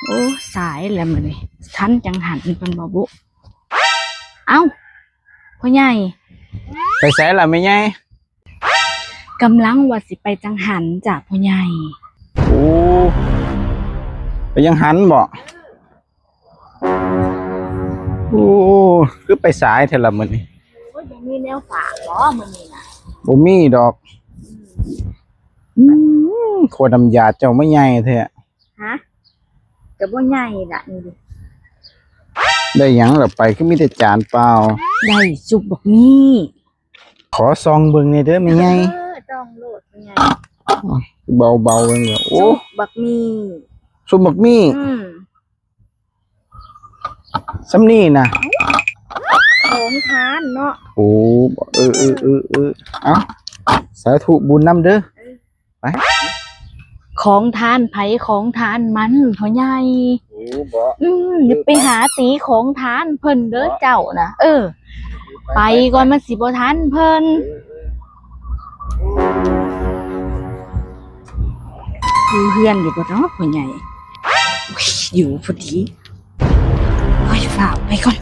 โอ้สายแล้วมื้อนี้ทันจังหันเพิ่นบ่บุเอ้าพ่อใหญ่ไปไสล่ะแม่ใหญ่กำลังว่าสิไปจังหันจ้ะพ่อใหญ่โอ้ไปยังหันบ่โอ้คือไปสายแท้ละมื้อนี้โอ้ยบ่มีแนวฝากบ่มื้อนี้น่ะบ่มีดอกโคตรน้ำยาเจ้าไม่ใหญ่แท้ฮะก็บ่ใหญ่ล่ะนี่ดิได้หยังล่ะไปคือมีแต่จานเปล่าได้ซุปบักมี่ ขอซองเบิ่งหน่อยเด้อแม่ใหญ่ต้องโลดพ่อใหญ่เบาๆเองเหรอโอ้ซุปบักมี่ซุปบักมี่ซำนี้น่ะของทานเนาะโอ้เอ้าสาธุบุญนำเด้อไปของทานไผของทานมันพ่อใหญ่โอ้บ่อย่าไปหาตีของทานเพิ่นเด้อเจ้านะไปก่อนมันสิบ่ทันเพิ่นอยู่เฮือนอยู่บ่เนาะพ่อใหญ่อยู่พอดีไปฝากไปก่อน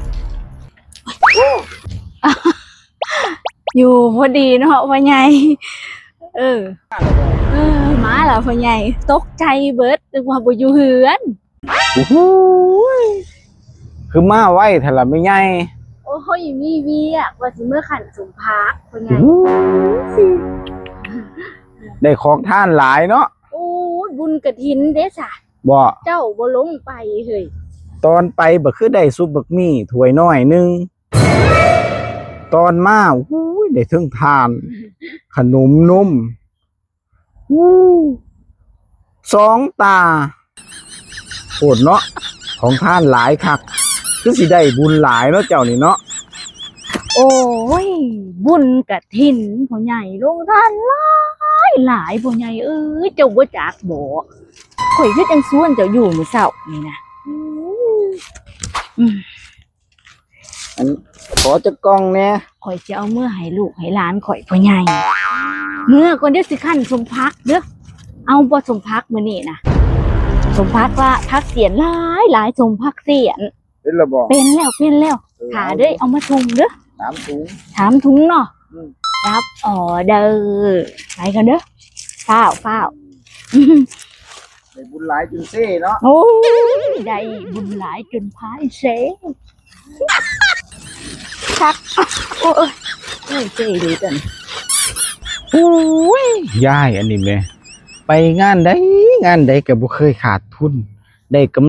อยู่พอดีเนาะพ่อใหญ่มาแล้วพ่อใหญ่ตกใจเบิดนึกว่าบ่อยู่เฮือนโอ้โหคือมาไว้แท้ล่ะแม่ใหญ่โอ้ยมีเวียว่าสิเมื่อขันสมพักพ่อใหญ่ได้ของทานหลายเนาะโอ้บุญกฐินเด้ซะบ่เจ้าบ่ลงไปเฮ้ยตอนไปบ่คือได้ซุปบักมี่ถ้วยน้อยนึงตอนมาได้ถึงทานขนมนมสองตาโหดเนาะของทานหลายคักคือสิได้บุญหลายเนาะเจ้านี่เนาะโอ้ยบุญกฐินพ่อใหญ่ลงทานหลายพ่อใหญ่เจ้าบ่จักบ่ข่อยคือจังส่วนเจ้าอยู่มื้อเช้านี่นะอันขอจักกล่องแน่ข่อยสิเอามื้อให้ลูกให้หลานข่อยพ่อใหญ่เมื่อก่อนเดี๋ยวสิคั่นสมพักเด้อเอาบ่สมพักมื้อนี้นะสมพักว่าพักเสียนหลายสมพักเสียนเป็นแล้วบ่เป็นแล้วหาเด้อเอามาทุงเด้อ3 ถุงเนาะรับออเดอร์ไปกันเด้อฟ้าวได้บุญหลายจนเซ่เนาะโอ้ยได้บุญหลายจนพายเซ่ชักโอ้ยเซ่ดีจังโอ้ยยายอันนี้แม่ไปงานใดก็บ่เคยขาดทุนได้กำ